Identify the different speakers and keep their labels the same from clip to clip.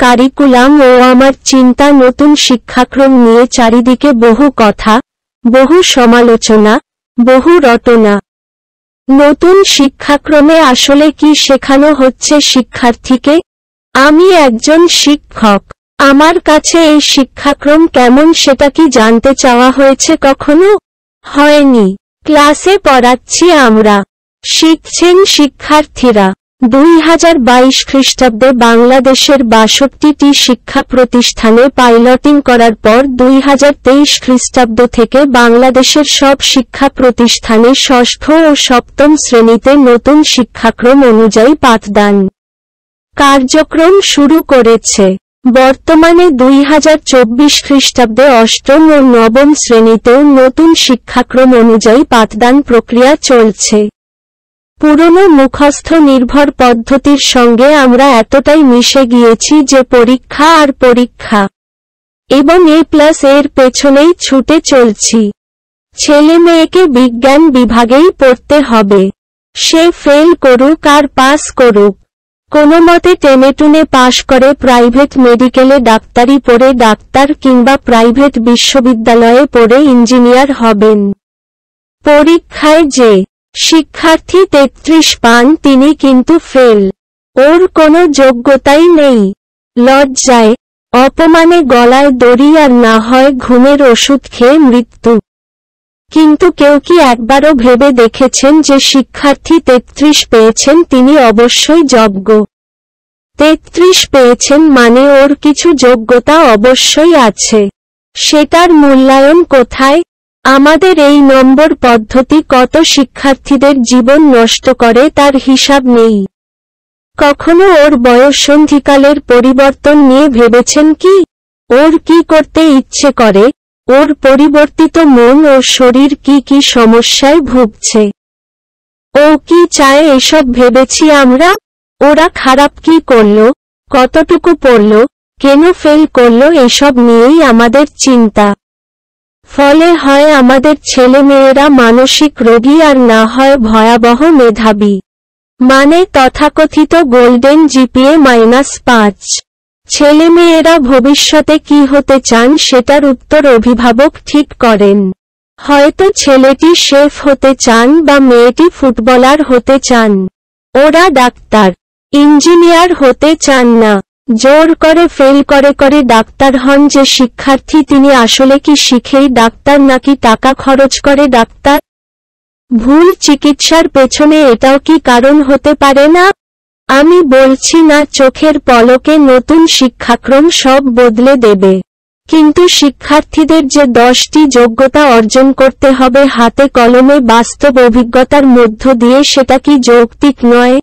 Speaker 1: Curriculum ও আমার চিন্তা নতুন শিক্ষাক্রম নিয়ে চারিদিকে বহু কথা, বহু সমালোচনা, বহু রটনা। নতুন শিক্ষাক্রমে আসলে কি শেখানো হচ্ছে শিক্ষার্থীকে? আমি একজন শিক্ষক। আমার কাছে এই শিক্ষাক্রম কেমন সেটা কি জানতে চাওয়া হয়েছে কখনো? হয়নি। ক্লাসে পড়াচ্ছি আমরা, শিখছেন শিক্ষার্থীরা। 2022 খ্রিস্টাব্দে বাংলাদেশের 62টি শিক্ষা প্রতিষ্ঠানে পাইলটিং করার পর 2023 খ্রিস্টাব্দ থেকে বাংলাদেশের সব শিক্ষা প্রতিষ্ঠানে ষষ্ঠ ও সপ্তম শ্রেণীতে নতুন শিক্ষাক্রম অনুযায়ী পাঠদান কার্যক্রম শুরু করেছে। বর্তমানে 2024 খ্রিস্টাব্দে অষ্টম ও নবম শ্রেণীতেও নতুন শিক্ষাক্রম অনুযায়ী পাঠদান প্রক্রিয়া চলছে। পুরনো মুখস্থ নির্ভর পদ্ধতির সঙ্গে আমরা এতটাই মিশে গিয়েছি যে পরীক্ষা আর পরীক্ষা এবং A+ এর পেছনেই ছুটে চলছি। ছেলে মেয়েকে বিজ্ঞান বিভাগেই পড়তে হবে। সে ফেল করুক আর পাস করুক, কোনোমতে টেনেটুনে পাশ করে প্রাইভেট মেডিকেলে ডাক্তারি পড়ে ডাক্তার কিংবা প্রাইভেট বিশ্ববিদ্যালয়ে পড়ে ইঞ্জিনিয়ার হবেন। পরীক্ষায় যে শিক্ষার্থী 33 পান তিনি কিন্তু ফেল। ওর কোনো যোগ্যতাই নেই। লজ্জায়, অপমানে গলায় দড়ি আর না হয় ঘুমের ওষুধ খেয়ে মৃত্যু। কিন্তু কেউ কি একবারও ভেবে দেখেছেন যে শিক্ষার্থী 33 পেয়েছেন তিনি অবশ্যই যোগ্য? 33 পেয়েছেন মানে ওর কিছু যোগ্যতা অবশ্যই আছে। সেটার মূল্যায়ন কোথায়? আমাদের এই নম্বর পদ্ধতি কত শিক্ষার্থীদের জীবন নষ্ট করে তার হিসাব নেই। কখনো ওর বয়ঃসন্ধিকালের পরিবর্তন নিয়ে ভেবেছেন কি? ওর কি করতে ইচ্ছে করে? ওর পরিবর্তিত মন ও শরীর কি কি সমস্যায় ভুগছে? ও কি চায় এসব ভেবেছি আমরা? ওরা খারাপ কি করলো, কতটুকু পড়ল, কেন ফেল করলো এসব নিয়েই আমাদের চিন্তা। ফলে হয় আমাদের ছেলেমেয়েরা মানসিক রোগী আর না হয় ভয়াবহ মেধাবী, মানে তথাকথিত গোল্ডেন জিপিএ -5। ছেলেমেয়েরা ভবিষ্যতে কি হতে চান সেটার উত্তর অভিভাবক ঠিক করেন। হয়তো ছেলেটি শেফ হতে চান বা মেয়েটি ফুটবলার হতে চান। ওরা ডাক্তার, ইঞ্জিনিয়ার হতে চান না। জোর করে ফেল করে ডাক্তার হন যে শিক্ষার্থী তিনি আসলে কি শিখেই ডাক্তার নাকি টাকা খরচ করে ডাক্তার? ভুল চিকিৎসার পেছনে এটাও কি কারণ হতে পারে না? আমি বলছি না চোখের পলকে নতুন শিক্ষাক্রম সব বদলে দেবে, কিন্তু শিক্ষার্থীদের যে 10টি যোগ্যতা অর্জন করতে হবে হাতে কলমে বাস্তব অভিজ্ঞতার মধ্য দিয়ে সেটা কি যৌক্তিক নয়?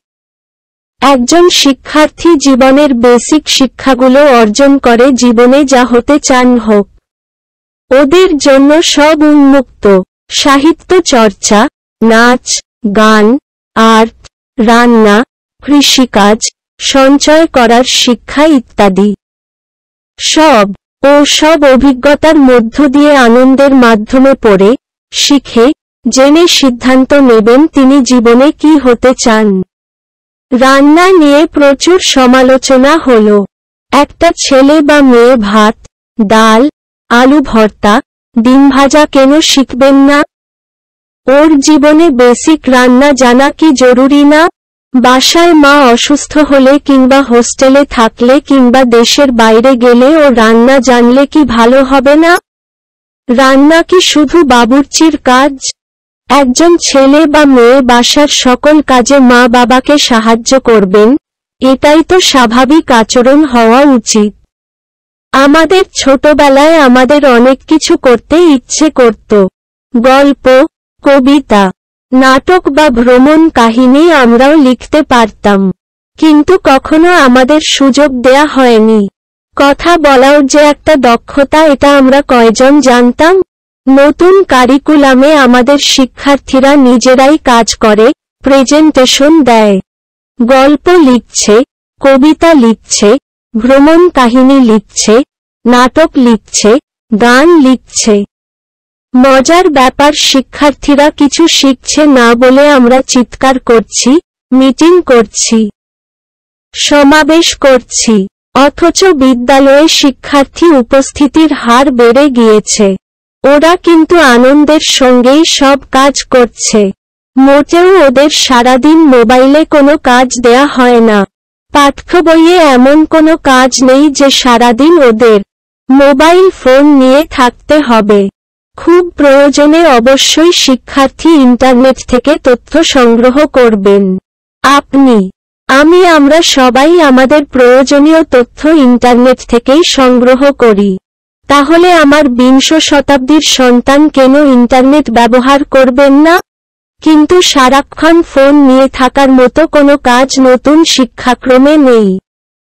Speaker 1: একজন শিক্ষার্থী জীবনের বেসিক শিক্ষাগুলো অর্জন করে জীবনে যা হতে চান হোক। ওদের জন্য সব উন্মুক্ত। সাহিত্য চর্চা, নাচ, গান, আর্ট, রান্না, কৃষিকাজ, সঞ্চয় করার শিক্ষা ইত্যাদি। সব অভিজ্ঞতার মধ্য দিয়ে আনন্দের মাধ্যমে পড়ে, শিখে, জেনে সিদ্ধান্ত নেবেন তিনি জীবনে কি হতে চান। রান্না নিয়ে প্রচুর সমালোচনা হলো। একটা ছেলে বা মেয়ে ভাত, ডাল, আলু ভর্তা, ডিম ভাজা কেন শিখবেন না? ওর জীবনে বেসিক রান্না জানা কি জরুরি না? বাসায় মা অসুস্থ হলে কিংবা হোস্টেলে থাকলে কিংবা দেশের বাইরে গেলে ও রান্না জানলে কি ভালো হবে না? রান্না কি শুধু বাবুর্চির কাজ? একজন ছেলে বা মেয়ে বাসার সকল কাজে মা বাবাকে সাহায্য করবেন, এটাই তো স্বাভাবিক আচরণ হওয়া উচিত। আমাদের ছোটবেলায় আমাদের অনেক কিছু করতে ইচ্ছে করত। গল্প, কবিতা, নাটক বা ভ্রমণ কাহিনী আমরাও লিখতে পারতাম, কিন্তু কখনো আমাদের সুযোগ দেয়া হয়নি। কথা বলাও যে একটা দক্ষতা এটা আমরা কয়জন জানতাম? নতুন কারিকুলামে আমাদের শিক্ষার্থীরা নিজেরাই কাজ করে, প্রেজেন্টেশন দেয়, গল্প লিখছে, কবিতা লিখছে, ভ্রমণ কাহিনী লিখছে, নাটক লিখছে, গান লিখছে। মজার ব্যাপার শিক্ষার্থীরা কিছু শিখছে না বলে আমরা চিৎকার করছি, মিটিং করছি, সমাবেশ করছি, অথচ বিদ্যালয়ে শিক্ষার্থী উপস্থিতির হার বেড়ে গিয়েছে। ওরা কিন্তু আনন্দের সঙ্গেই সব কাজ করছে। মোটেও ওদের সারাদিন মোবাইলে কোনো কাজ দেয়া হয় না। পাঠ্যবইয়ে এমন কোনো কাজ নেই যে সারাদিন ওদের মোবাইল ফোন নিয়ে থাকতে হবে। খুব প্রয়োজনে অবশ্যই শিক্ষার্থী ইন্টারনেট থেকে তথ্য সংগ্রহ করবেন। আপনি, আমি, আমরা সবাই আমাদের প্রয়োজনীয় তথ্য ইন্টারনেট থেকেই সংগ্রহ করি। তাহলে আমার বিংশ শতাব্দীর সন্তান কেন ইন্টারনেট ব্যবহার করবেন না? কিন্তু সারাক্ষণ ফোন নিয়ে থাকার মতো কোনো কাজ নতুন শিক্ষাক্রমে নেই।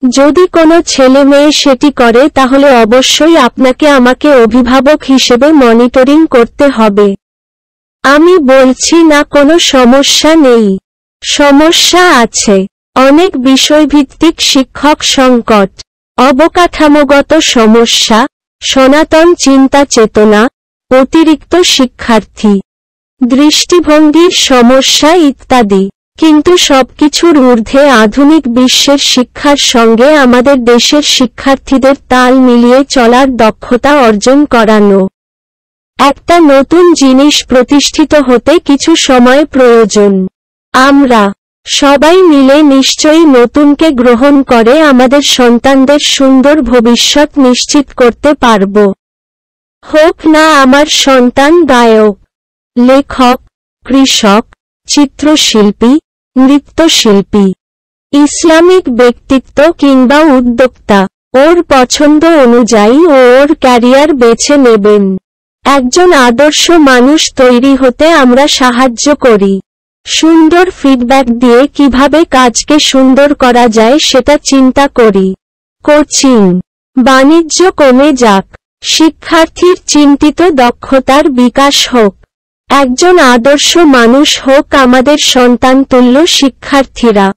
Speaker 1: যদি কোনো ছেলে মেয়ে সেটি করে তাহলে অবশ্যই আপনাকে আমাকে অভিভাবক হিসেবে মনিটরিং করতে হবে। আমি বলছি না কোনো সমস্যা নেই। সমস্যা আছে। অনেক বিষয়ভিত্তিক শিক্ষক সংকট, অবকাঠামোগত সমস্যা, সনাতন চিন্তা চেতনা, অতিরিক্ত শিক্ষার্থী, দৃষ্টিভঙ্গির সমস্যা ইত্যাদি। কিন্তু সবকিছুর ঊর্ধ্বে আধুনিক বিশ্বের শিক্ষার সঙ্গে আমাদের দেশের শিক্ষার্থীদের তাল মিলিয়ে চলার দক্ষতা অর্জন করানো। একটা নতুন জিনিস প্রতিষ্ঠিত হতে কিছু সময় প্রয়োজন। আমরা সবাই মিলে নিশ্চয়ই নতুনকে গ্রহণ করে আমাদের সন্তানদের সুন্দর ভবিষ্যৎ নিশ্চিত করতে পারব। হোক না আমার সন্তান গায়ক, লেখক, কৃষক, চিত্রশিল্পী, নৃত্যশিল্পী, ইসলামিক ব্যক্তিত্ব কিংবা উদ্যোক্তা, ওর পছন্দ অনুযায়ী ওর ক্যারিয়ার বেছে নেবেন। একজন আদর্শ মানুষ তৈরি হতে আমরা সাহায্য করি। সুন্দর ফিডব্যাক দিয়ে কিভাবে কাজকে সুন্দর করা যায় সেটা চিন্তা করি। কোচিং, বাণিজ্য কমে যাক, শিক্ষার্থীর চিন্তিত দক্ষতার বিকাশ হোক। একজন আদর্শ মানুষ হোক আমাদের সন্তানতুল্য শিক্ষার্থীরা।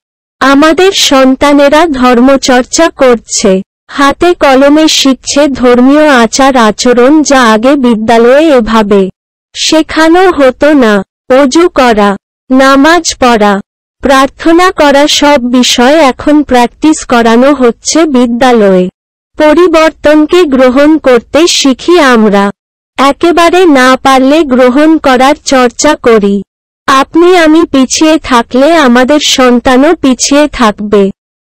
Speaker 1: আমাদের সন্তানেরা ধর্মচর্চা করছে, হাতে কলমে শিখছে ধর্মীয় আচার আচরণ যা আগে বিদ্যালয়ে এভাবে শেখানো হতো না। ওযু করা, নামাজ পড়া, প্রার্থনা করা সব বিষয় এখন প্র্যাকটিস করানো হচ্ছে বিদ্যালয়ে। পরিবর্তনকে গ্রহণ করতে শিখি আমরা। একেবারে না পারলে গ্রহণ করার চর্চা করি। আপনি আমি পিছিয়ে থাকলে আমাদের সন্তানও পিছিয়ে থাকবে।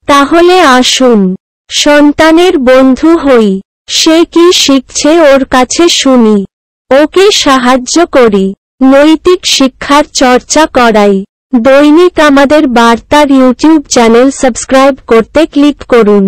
Speaker 1: তাহলে আসুন সন্তানের বন্ধু হই। সে কি শিখছে ওর কাছে শুনি, ওকে সাহায্য করি, নৈতিক শিক্ষার চর্চা করাই। দৈনিক আমাদের বার্তার ইউটিউব চ্যানেল সাবস্ক্রাইব করতে ক্লিক করুন।